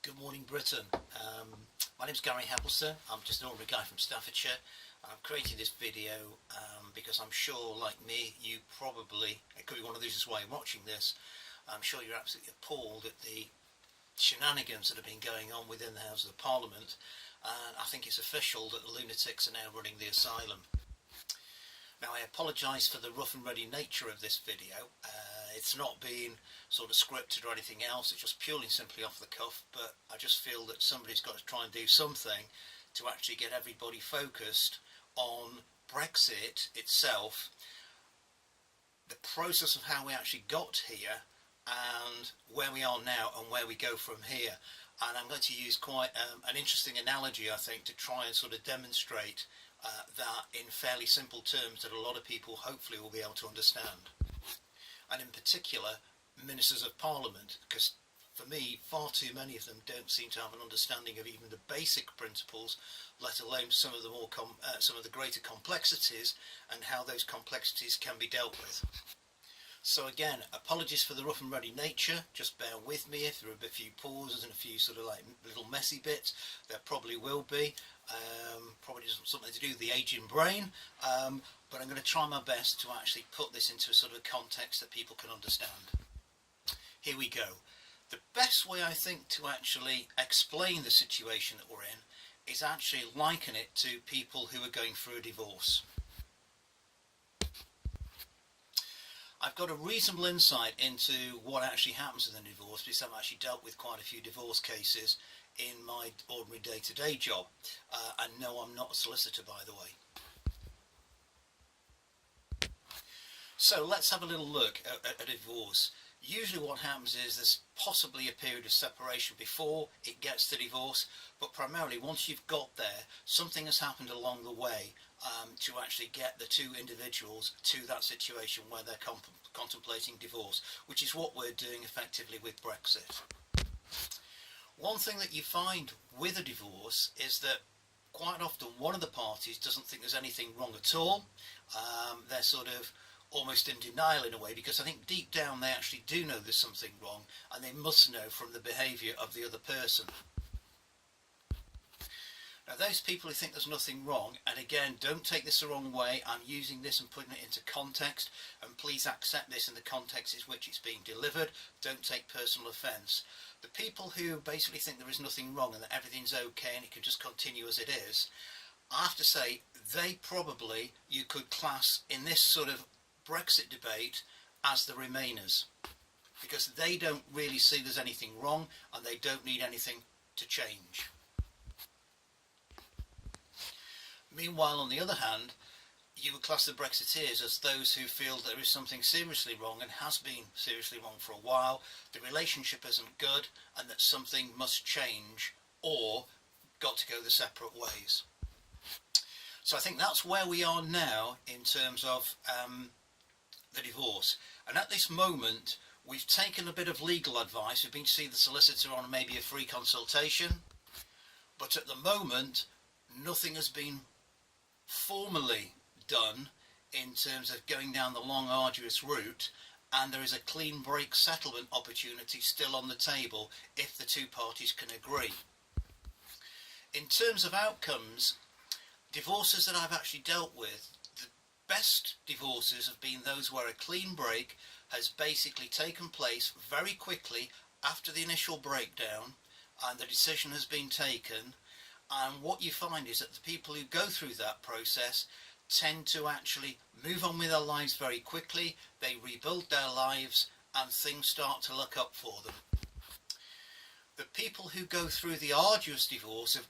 Good morning, Britain. My name's Gary Heppelster. I'm just an ordinary guy from Staffordshire. I'm creating this video because I'm sure, like me, you probably, it could be one of these while you're watching this, I'm sure you're absolutely appalled at the shenanigans that have been going on within the House of the Parliament. And I think it's official that the Lunatics are now running the Asylum. Now, I apologise for the rough and ready nature of this video. It's not been sort of scripted or anything else, it's just purely and simply off the cuff, but I just feel that somebody's got to try and do something to actually get everybody focused on Brexit itself, the process of how we actually got here, and where we are now and where we go from here. And I'm going to use quite an interesting analogy, I think, to try and sort of demonstrate that in fairly simple terms that a lot of people hopefully will be able to understand. And in particular, Ministers of Parliament, because for me, far too many of them don't seem to have an understanding of even the basic principles, let alone some of the more some of the greater complexities and how those complexities can be dealt with. So again, apologies for the rough and ready nature, just bear with me if there are a few pauses and a few sort of like little messy bits. There probably will be, probably something to do with the aging brain, but I'm going to try my best to actually put this into a sort of context that people can understand. Here we go. The best way I think to actually explain the situation that we're in is actually liken it to people who are going through a divorce. I've got a reasonable insight into what actually happens in a divorce because I've actually dealt with quite a few divorce cases in my ordinary day-to-day job. And no, I'm not a solicitor, by the way. So let's have a little look at a divorce. Usually what happens is there's possibly a period of separation before it gets to divorce, but primarily once you've got there, something has happened along the way to actually get the two individuals to that situation where they're contemplating divorce, which is what we're doing effectively with Brexit. One thing that you find with a divorce is that quite often one of the parties doesn't think there's anything wrong at all. They're sort of almost in denial in a way, because I think deep down they actually do know there's something wrong and they must know from the behaviour of the other person. Now those people who think there's nothing wrong, and again, don't take this the wrong way, I'm using this and putting it into context, and please accept this in the context in which it's being delivered, don't take personal offence. The people who basically think there is nothing wrong and that everything's okay and it can just continue as it is, I have to say, they probably, you could class in this sort of Brexit debate as the Remainers, because they don't really see there's anything wrong and they don't need anything to change. Meanwhile, on the other hand, you would class the Brexiteers as those who feel there is something seriously wrong and has been seriously wrong for a while, the relationship isn't good and that something must change or got to go the separate ways. So I think that's where we are now in terms of the divorce. And at this moment, we've taken a bit of legal advice. We've been to see the solicitor on maybe a free consultation, but at the moment, nothing has been formally done in terms of going down the long arduous route, and there is a clean break settlement opportunity still on the table if the two parties can agree. In terms of outcomes, divorces that I've actually dealt with, the best divorces have been those where a clean break has basically taken place very quickly after the initial breakdown and the decision has been taken. And what you find is that the people who go through that process tend to actually move on with their lives very quickly, they rebuild their lives and things start to look up for them. The people who go through the arduous divorce of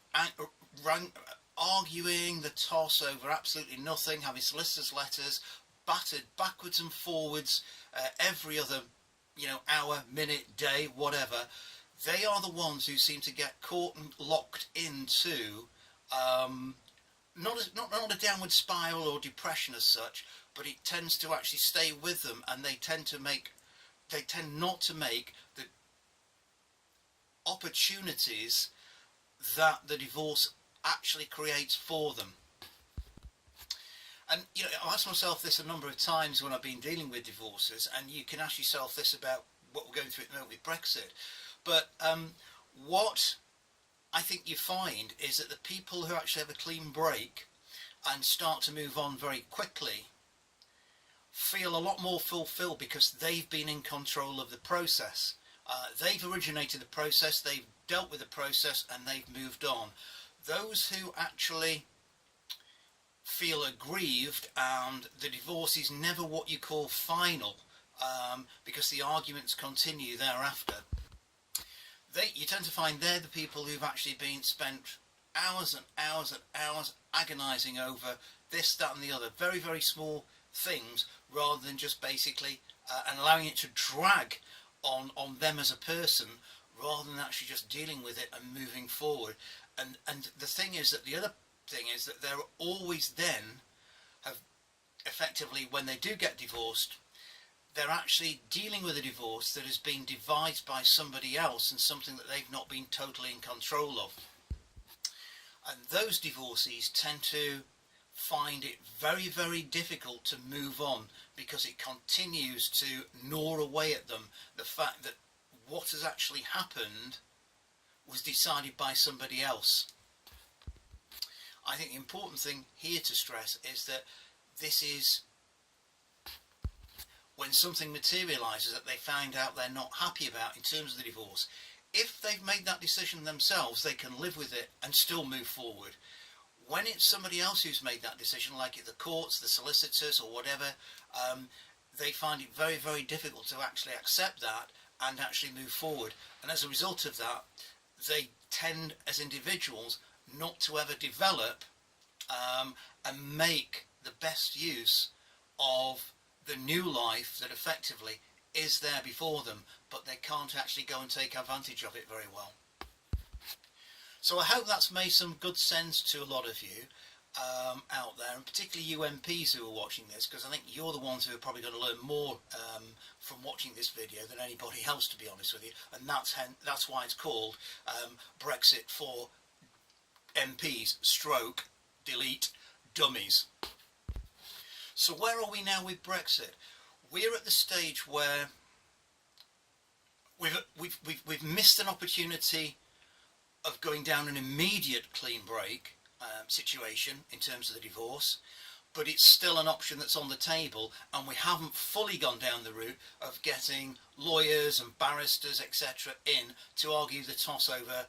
arguing the toss over absolutely nothing, having solicitors' letters battered backwards and forwards every other hour, minute, day, whatever, they are the ones who seem to get caught and locked into not a downward spiral or depression as such, but it tends to actually stay with them, and they tend not to make the opportunities that the divorce actually creates for them. And I asked myself this a number of times when I've been dealing with divorces, and you can ask yourself this about what we're going through at the moment with Brexit. But What I think you find is that the people who actually have a clean break and start to move on very quickly feel a lot more fulfilled because they've been in control of the process. They've originated the process, they've dealt with the process, and they've moved on. Those who actually feel aggrieved and the divorce is never what you call final, because the arguments continue thereafter, you tend to find they're the people who've actually been spent hours and hours and hours agonising over this, that and the other, very, very small things, rather than just basically and allowing it to drag on them as a person, rather than actually just dealing with it and moving forward. And the thing is that the other thing is that they're always then have effectively, when they do get divorced, they're actually dealing with a divorce that has been devised by somebody else and something that they've not been totally in control of. And those divorcees tend to find it very, very difficult to move on, because it continues to gnaw away at them, the fact that what has actually happened was decided by somebody else. I think the important thing here to stress is that this is when something materialises that they find out they're not happy about in terms of the divorce. If they've made that decision themselves, they can live with it and still move forward. When it's somebody else who's made that decision, like the courts, the solicitors or whatever, they find it very, very difficult to actually accept that and actually move forward. And as a result of that, they tend as individuals not to ever develop and make the best use of the new life that effectively is there before them, but they can't actually go and take advantage of it very well. So I hope that's made some good sense to a lot of you out there, and particularly you MPs who are watching this, because I think you're the ones who are probably going to learn more from watching this video than anybody else, to be honest with you, and that's why it's called Brexit for MPs stroke delete dummies. So where are we now with Brexit? We're at the stage where we've missed an opportunity of going down an immediate clean break situation in terms of the divorce, but it's still an option that's on the table, and we haven't fully gone down the route of getting lawyers and barristers etc. in to argue the toss over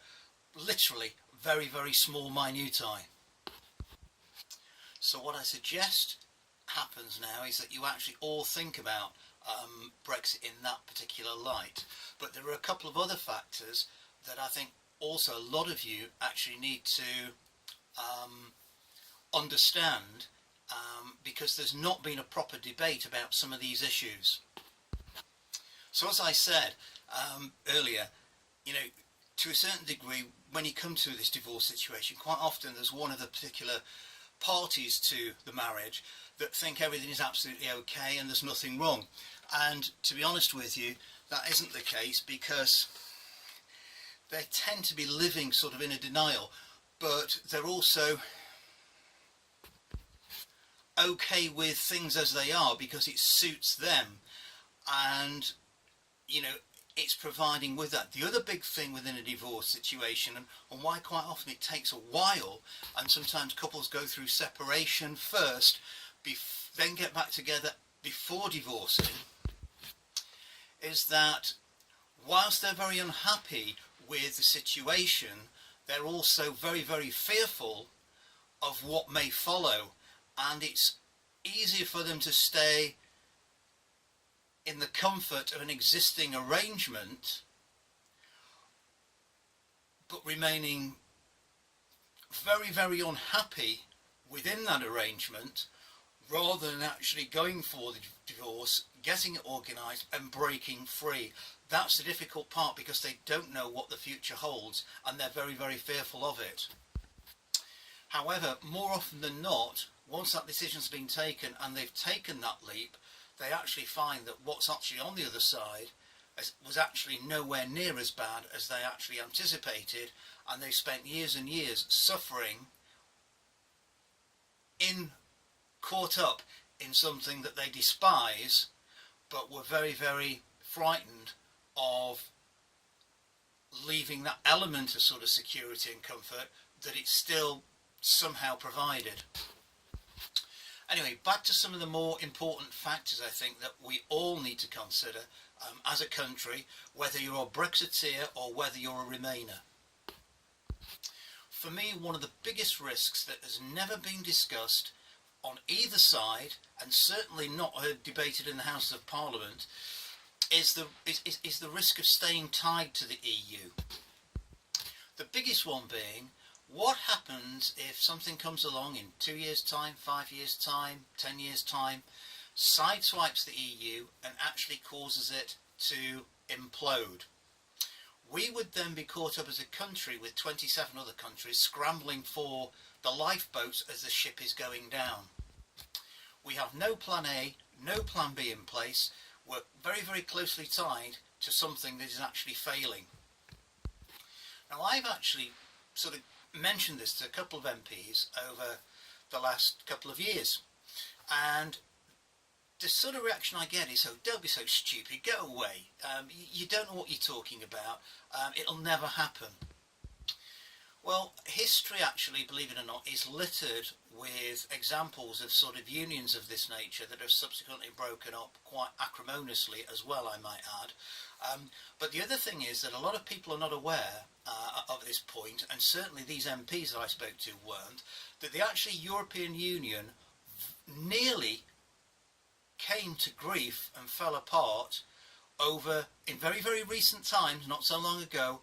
literally very, very small minutiae. So what I suggest happens now is that you actually all think about Brexit in that particular light, but there are a couple of other factors that I think also a lot of you actually need to understand, because there's not been a proper debate about some of these issues. So as I said earlier, you know, to a certain degree, when you come to this divorce situation, quite often there's one of the particular parties to the marriage that think everything is absolutely okay and there's nothing wrong. And to be honest with you, that isn't the case, because they tend to be living sort of in a denial, but they're also okay with things as they are because it suits them, and you know, it's providing with that. The other big thing within a divorce situation, and why quite often it takes a while, and sometimes couples go through separation first, then get back together before divorcing, is that whilst they're very unhappy with the situation, they're also very, very fearful of what may follow, and it's easier for them to stay in the comfort of an existing arrangement but remaining very, very unhappy within that arrangement, rather than actually going for the divorce, getting it organised and breaking free. That's the difficult part, because they don't know what the future holds and they're very, very fearful of it. However, more often than not, once that decision's been taken and they've taken that leap, they actually find that what's actually on the other side was actually nowhere near as bad as they actually anticipated, and they spent years and years suffering, caught up in something that they despise, but were very, very frightened of leaving that element of sort of security and comfort that it's still somehow provided. Anyway, back to some of the more important factors I think that we all need to consider as a country, whether you're a Brexiteer or whether you're a Remainer. For me, one of the biggest risks that has never been discussed on either side, and certainly not debated in the House of Parliament, is the risk of staying tied to the EU. The biggest one being, what happens if something comes along in 2 years' time, 5 years' time, 10 years' time, sideswipes the EU and actually causes it to implode? We would then be caught up as a country with 27 other countries scrambling for the lifeboats as the ship is going down. We have no plan A, no plan B in place. We're very, very closely tied to something that is actually failing. Now, I've actually sort of mentioned this to a couple of MPs over the last couple of years, and the sort of reaction I get is, oh, don't be so stupid, go away, you don't know what you're talking about, it'll never happen. Well, history actually, believe it or not, is littered with examples of sort of unions of this nature that have subsequently broken up quite acrimoniously as well, I might add. But the other thing is that a lot of people are not aware of this point, and certainly these MPs that I spoke to weren't, that the actually European Union nearly came to grief and fell apart over, in very, very recent times, not so long ago,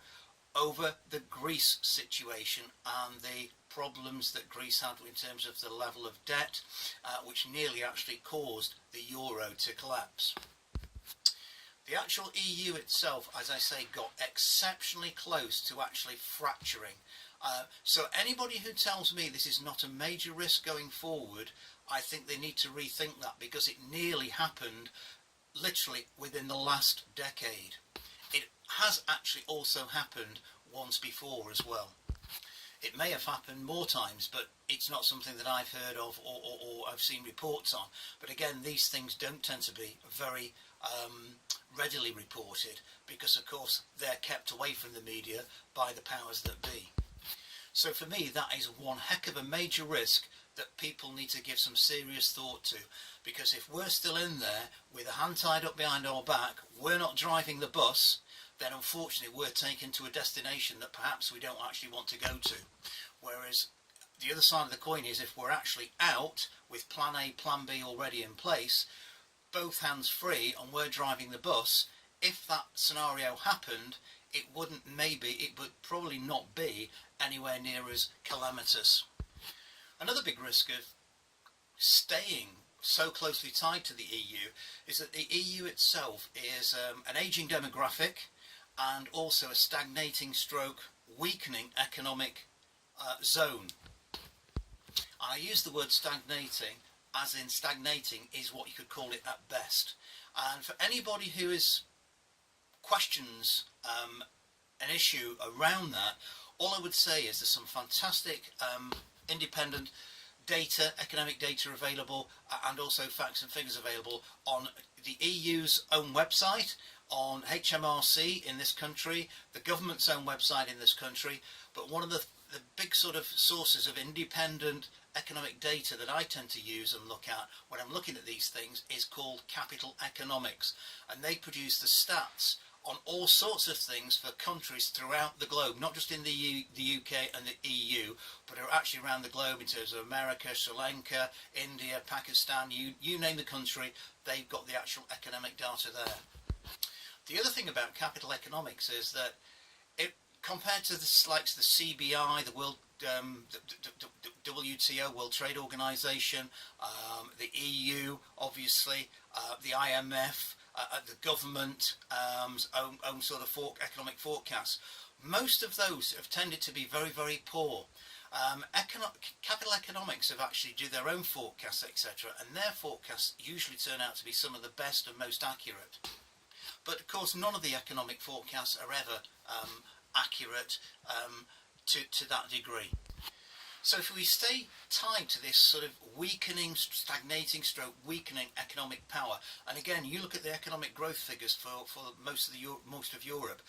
over the Greece situation and the problems that Greece had in terms of the level of debt, which nearly actually caused the euro to collapse. The actual EU itself, as I say, got exceptionally close to actually fracturing. So anybody who tells me this is not a major risk going forward, I think they need to rethink that, because it nearly happened literally within the last decade. It has actually also happened once before as well. It may have happened more times, but it's not something that I've heard of or I've seen reports on. But again, these things don't tend to be very readily reported, because of course they're kept away from the media by the powers that be. So for me, that is one heck of a major risk that people need to give some serious thought to, because if we're still in there with a hand tied up behind our back, we're not driving the bus, then unfortunately we're taken to a destination that perhaps we don't actually want to go to. Whereas the other side of the coin is, if we're actually out with plan A, plan B already in place, both hands free, and we're driving the bus, if that scenario happened, it would probably not be anywhere near as calamitous. Another big risk of staying so closely tied to the EU is that the EU itself is an ageing demographic and also a stagnating stroke weakening economic zone. I use the word stagnating as in stagnating is what you could call it at best. And for anybody who questions an issue around that, all I would say is there's some fantastic independent data, economic data available, and also facts and figures available on the EU's own website, on HMRC in this country, the government's own website in this country. But one of the big sort of sources of independent economic data that I tend to use and look at when I'm looking at these things is called Capital Economics, and they produce the stats on all sorts of things for countries throughout the globe, not just in the UK and the EU, but are actually around the globe in terms of America, Sri Lanka, India, Pakistan, you name the country, they've got the actual economic data there. The other thing about capital economics is that it, compared to the likes of the CBI, the World the WTO, World Trade Organization, the EU, obviously, the IMF, the government own sort of economic forecasts. Most of those have tended to be very, very poor. Capital economics have actually do their own forecasts, etc., and their forecasts usually turn out to be some of the best and most accurate. But of course, none of the economic forecasts are ever accurate to that degree. So if we stay tied to this sort of weakening, stagnating stroke, weakening economic power, and again, you look at the economic growth figures for most of Europe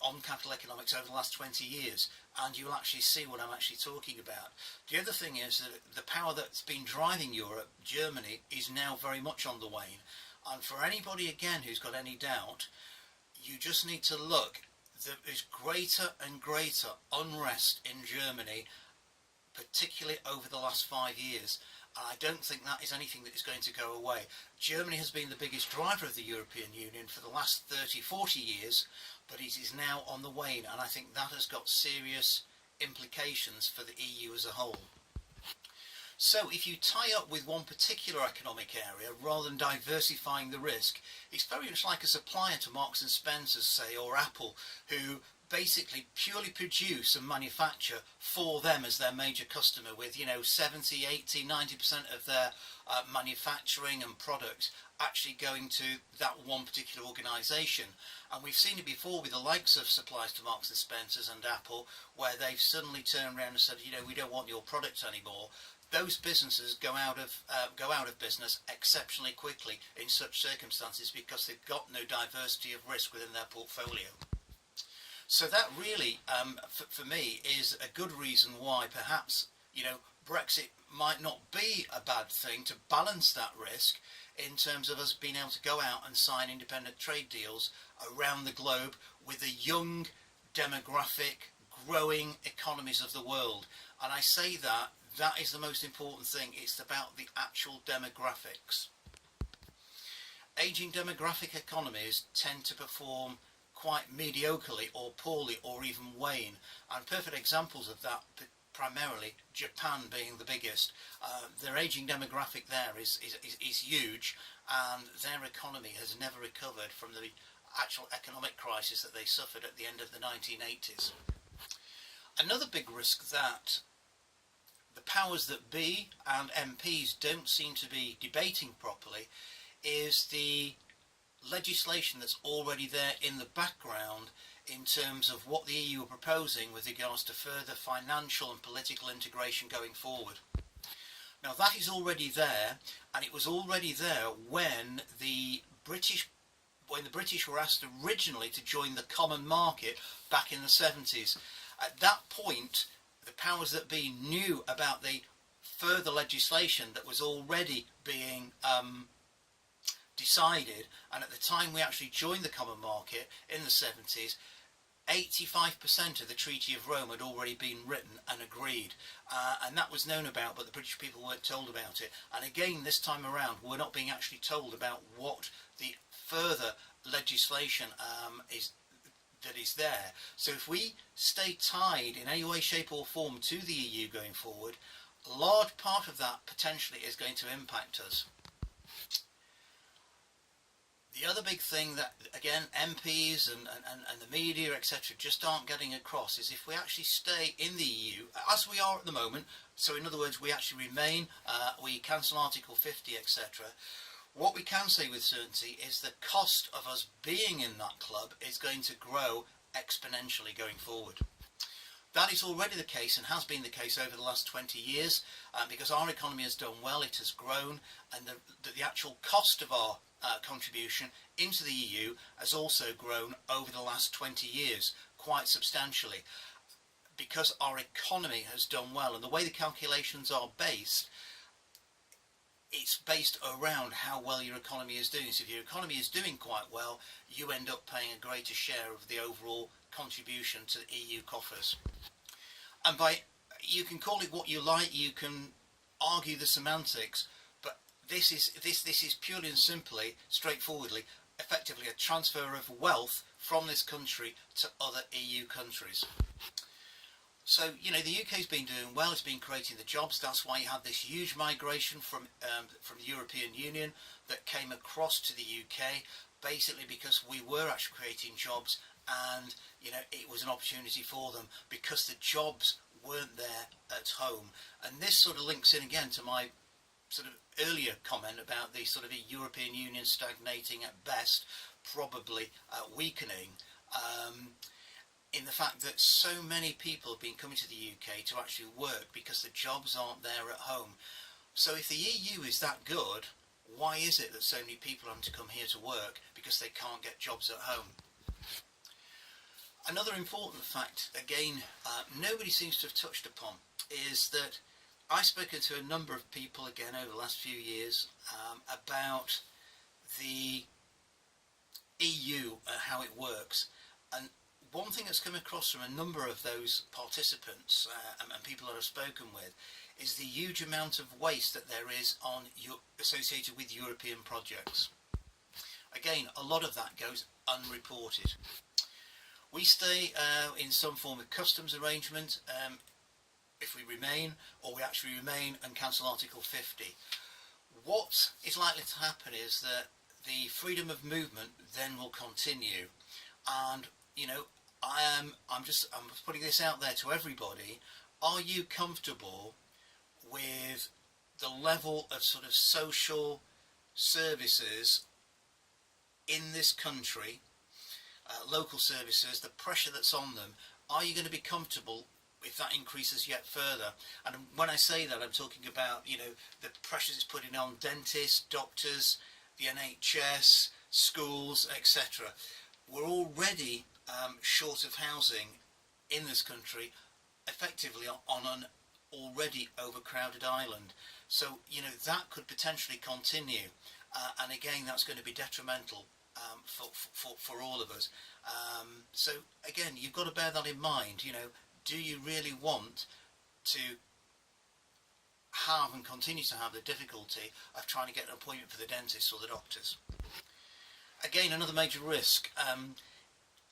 on capital economics over the last 20 years, and you'll actually see what I'm actually talking about. The other thing is that the power that's been driving Europe, Germany, is now very much on the wane. And for anybody, again, who's got any doubt, you just need to look. There is greater and greater unrest in Germany, particularly over the last 5 years. And I don't think that is anything that is going to go away. Germany has been the biggest driver of the European Union for the last 30-40 years, but it is now on the wane, and I think that has got serious implications for the EU as a whole. So if you tie up with one particular economic area rather than diversifying the risk, it's very much like a supplier to Marks and Spencer's, say, or Apple, who basically purely produce and manufacture for them as their major customer, with 70, 80, 90% of their manufacturing and products actually going to that one particular organisation. And we've seen it before with the likes of suppliers to Marks and Spencer's and Apple, where they've suddenly turned around and said, we don't want your product anymore. Those businesses go out of business exceptionally quickly in such circumstances because they've got no diversity of risk within their portfolio. So that really, for me, is a good reason why perhaps Brexit might not be a bad thing to balance that risk in terms of us being able to go out and sign independent trade deals around the globe with the young, demographic, growing economies of the world. And I say that is the most important thing. It's about the actual demographics. Aging demographic economies tend to perform quite mediocrely or poorly or even wane, and perfect examples of that, primarily Japan being the biggest. Their aging demographic there is huge, and their economy has never recovered from the actual economic crisis that they suffered at the end of the 1980s. Another big risk that the powers that be and MPs don't seem to be debating properly is the legislation that's already there in the background in terms of what the EU are proposing with regards to further financial and political integration going forward. Now that is already there, and it was already there when the British were asked originally to join the common market back in the 70s. At that point, the powers that be knew about the further legislation that was already being decided, and at the time we actually joined the common market in the 70s, 85% of the Treaty of Rome had already been written and agreed, and that was known about, but the British people weren't told about it. And again, this time around, we're not being actually told about what the further legislation that is there. So if we stay tied in any way, shape or form to the EU going forward, a large part of that potentially is going to impact us. The other big thing that, again, MPs and the media, etc., just aren't getting across is if we actually stay in the EU, as we are at the moment, so in other words, we actually remain, we cancel Article 50, etc., what we can say with certainty is the cost of us being in that club is going to grow exponentially going forward. That is already the case and has been the case over the last 20 years because our economy has done well, it has grown, and the actual cost of our contribution into the EU has also grown over the last 20 years quite substantially because our economy has done well. And the way the calculations are based, it's based around how well your economy is doing. So if your economy is doing quite well, you end up paying a greater share of the overall contribution to the EU coffers. And you can call it what you like, you can argue the semantics, but this is purely and simply, straightforwardly, effectively a transfer of wealth from this country to other EU countries. So, the UK's been doing well, it's been creating the jobs. That's why you had this huge migration from the European Union that came across to the UK, basically because we were actually creating jobs, and it was an opportunity for them because the jobs weren't there at home. And this sort of links in again to my sort of earlier comment about the sort of European Union stagnating at best, probably weakening. in the fact that so many people have been coming to the UK to actually work because the jobs aren't there at home. So if the EU is that good, why is it that so many people are having to come here to work because they can't get jobs at home? Another important fact, again, nobody seems to have touched upon, is that I've spoken to a number of people, again, over the last few years, about the EU and how it works. And one thing that's come across from a number of those participants and people that I've spoken with is the huge amount of waste that there is associated with European projects. Again, a lot of that goes unreported. We stay in some form of customs arrangement if we remain, or we actually remain and cancel Article 50. What is likely to happen is that the freedom of movement then will continue, and you know, I'm putting this out there to everybody. Are you comfortable with the level of sort of social services in this country, local services, the pressure that's on them? Are you going to be comfortable if that increases yet further? And when I say that, I'm talking about, you know, the pressures it's putting on dentists, doctors, the NHS, schools, etc. We're already short of housing in this country, effectively on an already overcrowded island. So, you know, that could potentially continue, and again, that's going to be detrimental for all of us. So again, you've got to bear that in mind. You know, do you really want to have and continue to have the difficulty of trying to get an appointment for the dentist or the doctors? Again, another major risk.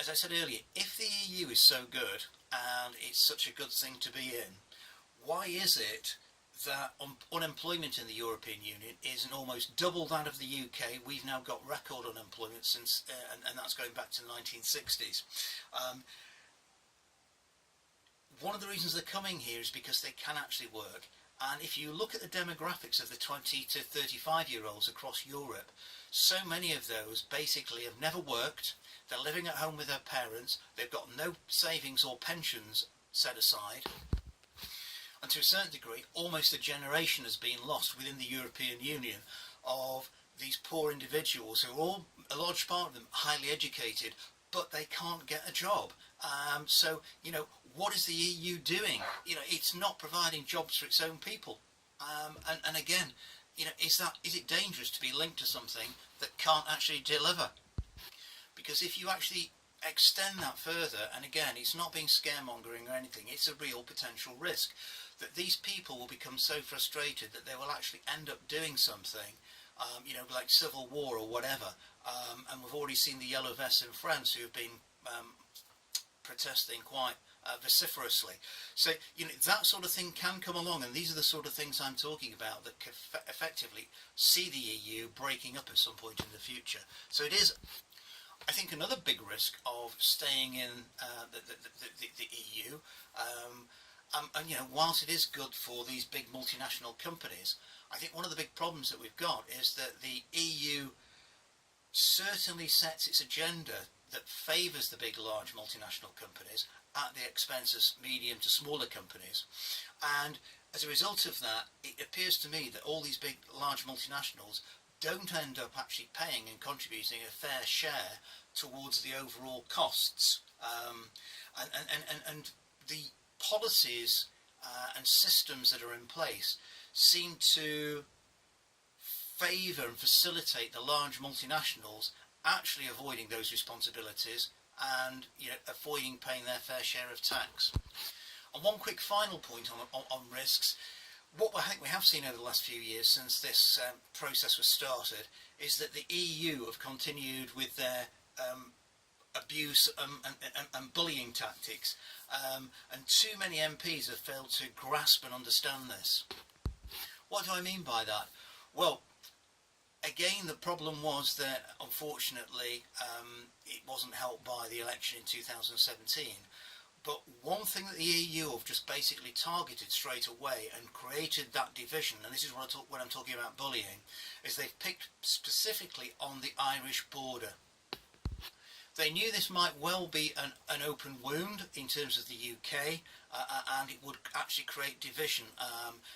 As I said earlier, if the EU is so good and it's such a good thing to be in, why is it that unemployment in the European Union is almost double that of the UK? We've now got record unemployment since, and that's going back to the 1960s. One of the reasons they're coming here is because they can actually work. And if you look at the demographics of the 20 to 35-year-olds across Europe, so many of those basically have never worked, they're living at home with their parents, they've got no savings or pensions set aside, and to a certain degree, almost a generation has been lost within the European Union of these poor individuals who are all, a large part of them, highly educated, but they can't get a job. So, you know, what is the EU doing? You know, it's not providing jobs for its own people. And again, you know, is it dangerous to be linked to something that can't actually deliver? Because if you actually extend that further, and again, it's not being scaremongering or anything, it's a real potential risk that these people will become so frustrated that they will actually end up doing something, you know, like civil war or whatever. And we've already seen the yellow vests in France who have been protesting quite vociferously. So, you know, that sort of thing can come along, and these are the sort of things I'm talking about that can effectively see the EU breaking up at some point in the future. So it is, I think, another big risk of staying in the EU. And you know, whilst it is good for these big multinational companies, I think one of the big problems that we've got is that the EU certainly sets its agenda that favours the big, large multinational companies at the expense of medium to smaller companies. And as a result of that, it appears to me that all these big, large multinationals don't end up actually paying and contributing a fair share towards the overall costs. And the policies and systems that are in place seem to favour and facilitate the large multinationals actually avoiding those responsibilities and, you know, avoiding paying their fair share of tax. And one quick final point on risks. What I think we have seen over the last few years since this process was started is that the EU have continued with their abuse and bullying tactics, and too many MPs have failed to grasp and understand this. What do I mean by that? Well, again, the problem was that unfortunately it wasn't helped by the election in 2017. But one thing that the EU have just basically targeted straight away and created that division, and this is what when I'm talking about bullying, is they've picked specifically on the Irish border. They knew this might well be an open wound in terms of the UK, and it would actually create division.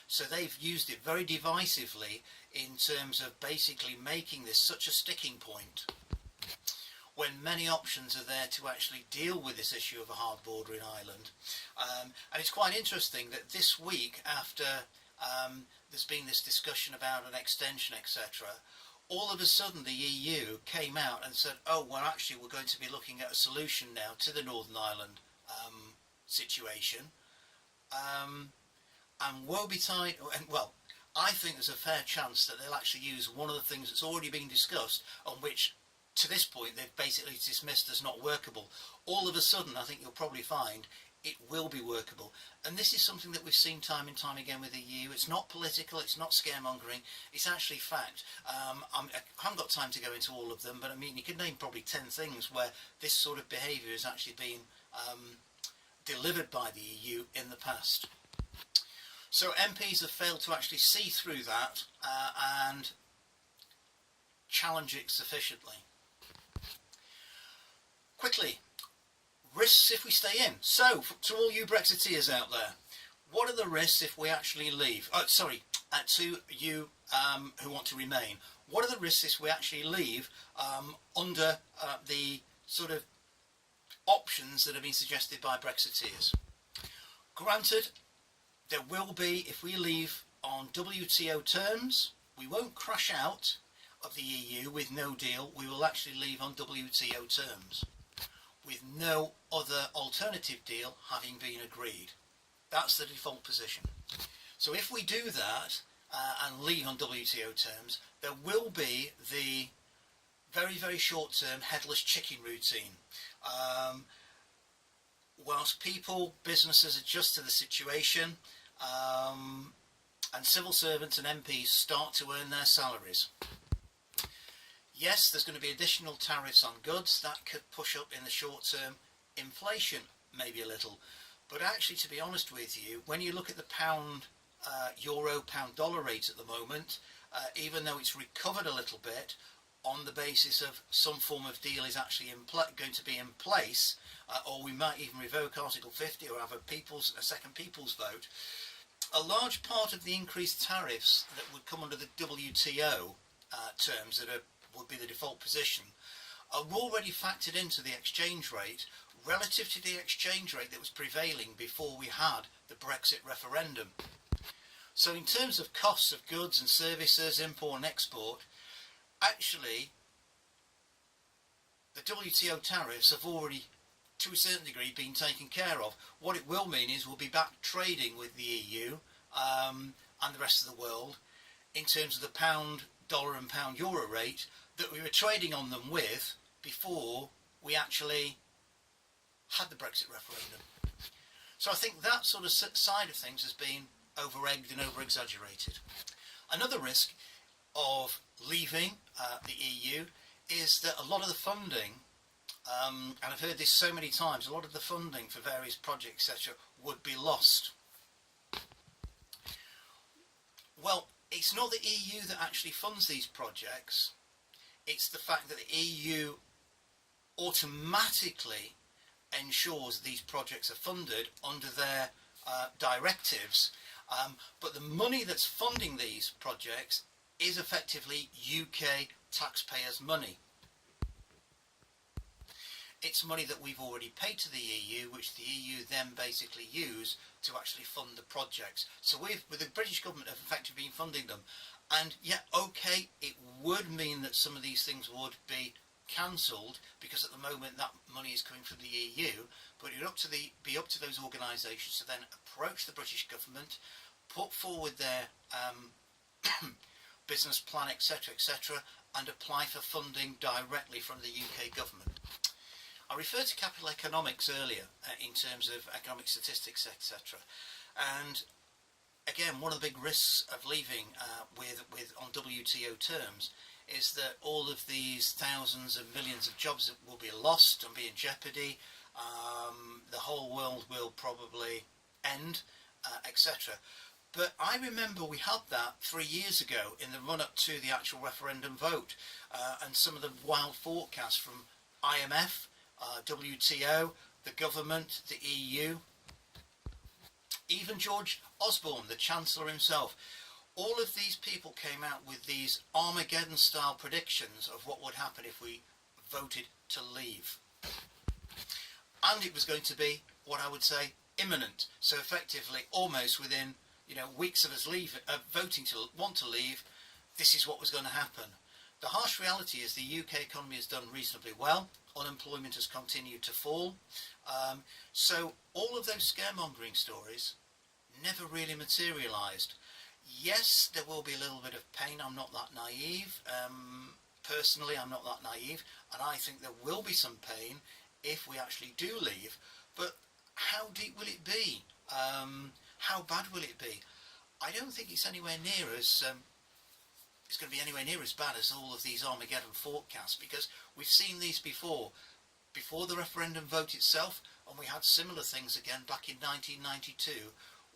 So they've used it very divisively in terms of basically making this such a sticking point, when many options are there to actually deal with this issue of a hard border in Ireland. And it's quite interesting that this week, after there's been this discussion about an extension, etc., all of a sudden the EU came out and said, oh, well, actually, we're going to be looking at a solution now to the Northern Ireland situation. And woe betide, and well, I think there's a fair chance that they'll actually use one of the things that's already been discussed, on which, to this point, they've basically dismissed as not workable. All of a sudden, I think you'll probably find it will be workable. And this is something that we've seen time and time again with the EU. It's not political, it's not scaremongering, it's actually fact. I haven't got time to go into all of them, but I mean, you could name probably 10 things where this sort of behaviour has actually been delivered by the EU in the past. So MPs have failed to actually see through that and challenge it sufficiently. Quickly, risks if we stay in. So, to all you Brexiteers out there, what are the risks if we actually leave? To you who want to remain, what are the risks if we actually leave under the sort of options that have been suggested by Brexiteers? Granted, there will be, if we leave on WTO terms, we won't crash out of the EU with no deal, we will actually leave on WTO terms, with no other alternative deal having been agreed. That's the default position. So if we do that and leave on WTO terms, there will be the very, very short-term headless chicken routine. Whilst people, businesses adjust to the situation, and civil servants and MPs start to earn their salaries. Yes, there's going to be additional tariffs on goods that could push up in the short term inflation, maybe a little. But actually, to be honest with you, when you look at the pound, euro, pound dollar rate at the moment, even though it's recovered a little bit on the basis of some form of deal is actually going to be in place, or we might even revoke Article 50 or have a second people's vote, a large part of the increased tariffs that would come under the WTO terms that would be the default position are already factored into the exchange rate relative to the exchange rate that was prevailing before we had the Brexit referendum. So in terms of costs of goods and services, import and export, actually the WTO tariffs have already, to a certain degree, been taken care of. What it will mean is we'll be back trading with the EU and the rest of the world in terms of the pound dollar and pound euro rate that we were trading on them with before we actually had the Brexit referendum. So I think that sort of side of things has been over-egged and over-exaggerated. Another risk of leaving the EU is that a lot of the funding, and I've heard this so many times, a lot of the funding for various projects, etc., would be lost. Well, it's not the EU that actually funds these projects. It's the fact that the EU automatically ensures these projects are funded under their directives, but the money that's funding these projects is effectively UK taxpayers' money. It's money that we've already paid to the EU, which the EU then basically use to actually fund the projects. So with the British government have effectively been funding them. And yeah, okay, it would mean that some of these things would be cancelled because at the moment that money is coming from the EU, but it would be up to those organisations to then approach the British government, put forward their business plan, etc., etc., and apply for funding directly from the UK government. I referred to capital economics earlier in terms of economic statistics, etc. And again, one of the big risks of leaving on WTO terms is that all of these thousands of millions of jobs will be lost and be in jeopardy. The whole world will probably end, etc. But I remember we had that 3 years ago in the run-up to the actual referendum vote, and some of the wild forecasts from IMF, WTO, the government, the EU, even George Osborne, the Chancellor himself. All of these people came out with these Armageddon-style predictions of what would happen if we voted to leave. And it was going to be, what I would say, imminent. So effectively, almost within weeks of us voting to want to leave, this is what was going to happen. The harsh reality is the UK economy has done reasonably well. Unemployment has continued to fall. So all of those scaremongering stories never really materialised. Yes, there will be a little bit of pain. I'm not that naive. Personally, I'm not that naive. And I think there will be some pain if we actually do leave. But how deep will it be? How bad will it be? I don't think it's anywhere near as it's going to be anywhere near as bad as all of these Armageddon forecasts, because we've seen these before the referendum vote itself, and we had similar things again back in 1992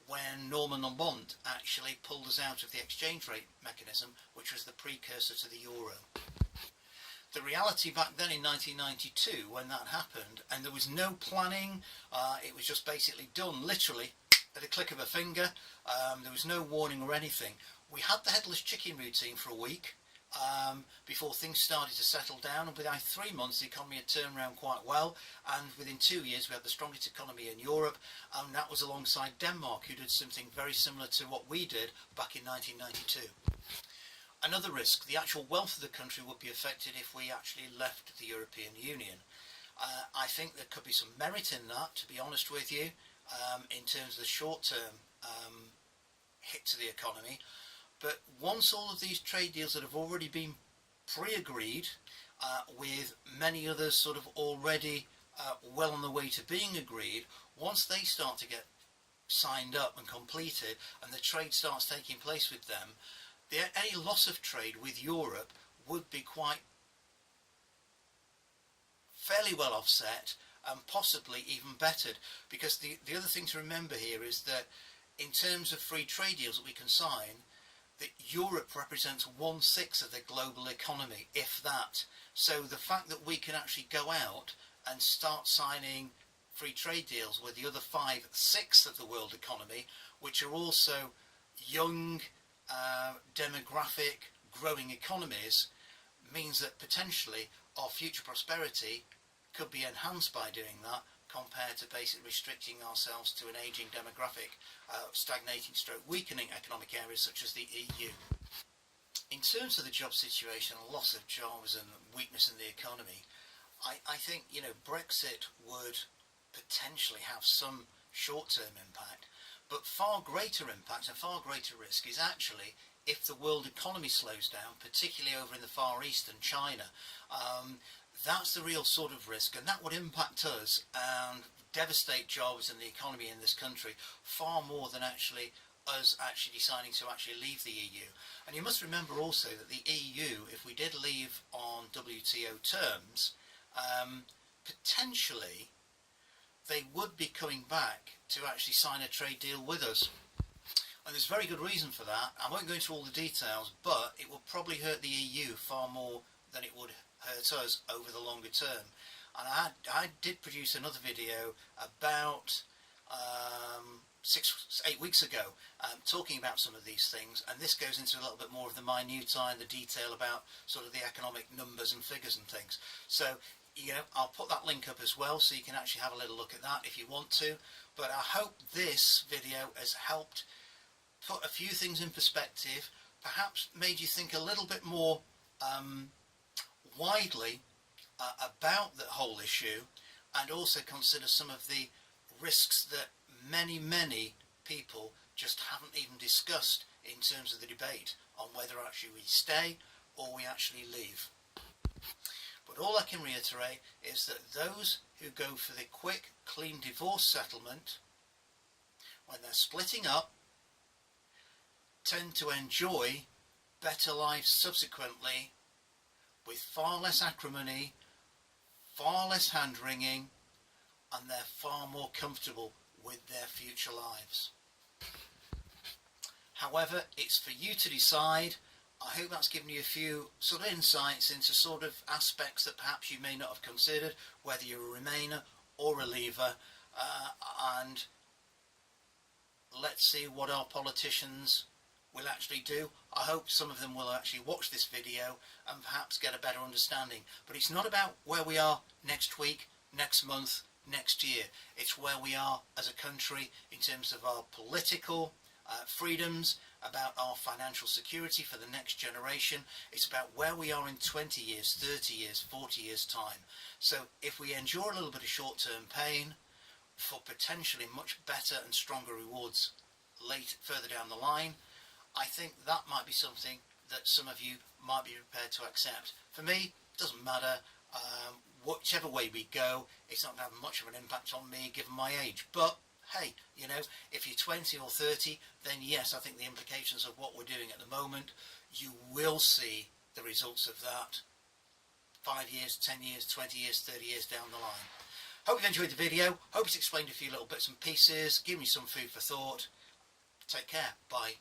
when Norman Lamont actually pulled us out of the exchange rate mechanism, which was the precursor to the euro. The reality back then in 1992 when that happened, and there was no planning, it was just basically done literally at a click of a finger. There was no warning or anything. We had the headless chicken routine for a week before things started to settle down, and within 3 months the economy had turned around quite well, and within 2 years we had the strongest economy in Europe, and that was alongside Denmark, who did something very similar to what we did back in 1992. Another risk, the actual wealth of the country would be affected if we actually left the European Union. I think there could be some merit in that, to be honest with you, in terms of the short-term hit to the economy. But once all of these trade deals that have already been pre-agreed, with many others sort of already well on the way to being agreed, once they start to get signed up and completed and the trade starts taking place with them, any loss of trade with Europe would be quite fairly well offset and possibly even bettered, because the other thing to remember here is that in terms of free trade deals that we can sign, that Europe represents 1/6 of the global economy, if that. So the fact that we can actually go out and start signing free trade deals with the other 5/6 of the world economy, which are also young, demographic, growing economies, means that potentially our future prosperity could be enhanced by doing that, compared to basically restricting ourselves to an ageing demographic, stagnating stroke weakening economic areas such as the EU. In terms of the job situation, loss of jobs and weakness in the economy, I think Brexit would potentially have some short-term impact, but far greater impact and far greater risk is actually if the world economy slows down, particularly over in the Far East and China. That's the real sort of risk, and that would impact us and devastate jobs and the economy in this country far more than actually us deciding to leave the EU. And you must remember also that the EU, if we did leave on WTO terms, potentially they would be coming back to actually sign a trade deal with us. And there's very good reason for that. I won't go into all the details, but it will probably hurt the EU far more than it would hurt us over the longer term. And I did produce another video about 8 weeks ago talking about some of these things, and this goes into a little bit more of the minutiae and the detail about sort of the economic numbers and figures and things. So I'll put that link up as well, so you can actually have a little look at that if you want to. But I hope this video has helped put a few things in perspective, perhaps made you think a little bit more widely about the whole issue, and also consider some of the risks that many people just haven't even discussed in terms of the debate on whether actually we stay or we actually leave. But all I can reiterate is that those who go for the quick, clean divorce settlement, when they're splitting up, tend to enjoy better lives subsequently, with far less acrimony, far less hand-wringing, and they're far more comfortable with their future lives. However, it's for you to decide. I hope that's given you a few sort of insights into sort of aspects that perhaps you may not have considered, whether you're a Remainer or a Leaver, and let's see what our politicians will actually do. I hope some of them will actually watch this video and perhaps get a better understanding. But it's not about where we are next week, next month, next year. It's where we are as a country in terms of our political freedoms, about our financial security for the next generation. It's about where we are in 20 years, 30 years, 40 years time. So if we endure a little bit of short-term pain for potentially much better and stronger rewards further down the line, I think that might be something that some of you might be prepared to accept. For me, it doesn't matter. Whichever way we go, it's not going to have much of an impact on me given my age. But hey, you know, if you're 20 or 30, then yes, I think the implications of what we're doing at the moment, you will see the results of that 5 years, 10 years, 20 years, 30 years down the line. Hope you've enjoyed the video. Hope it's explained a few little bits and pieces, given you some food for thought. Take care. Bye.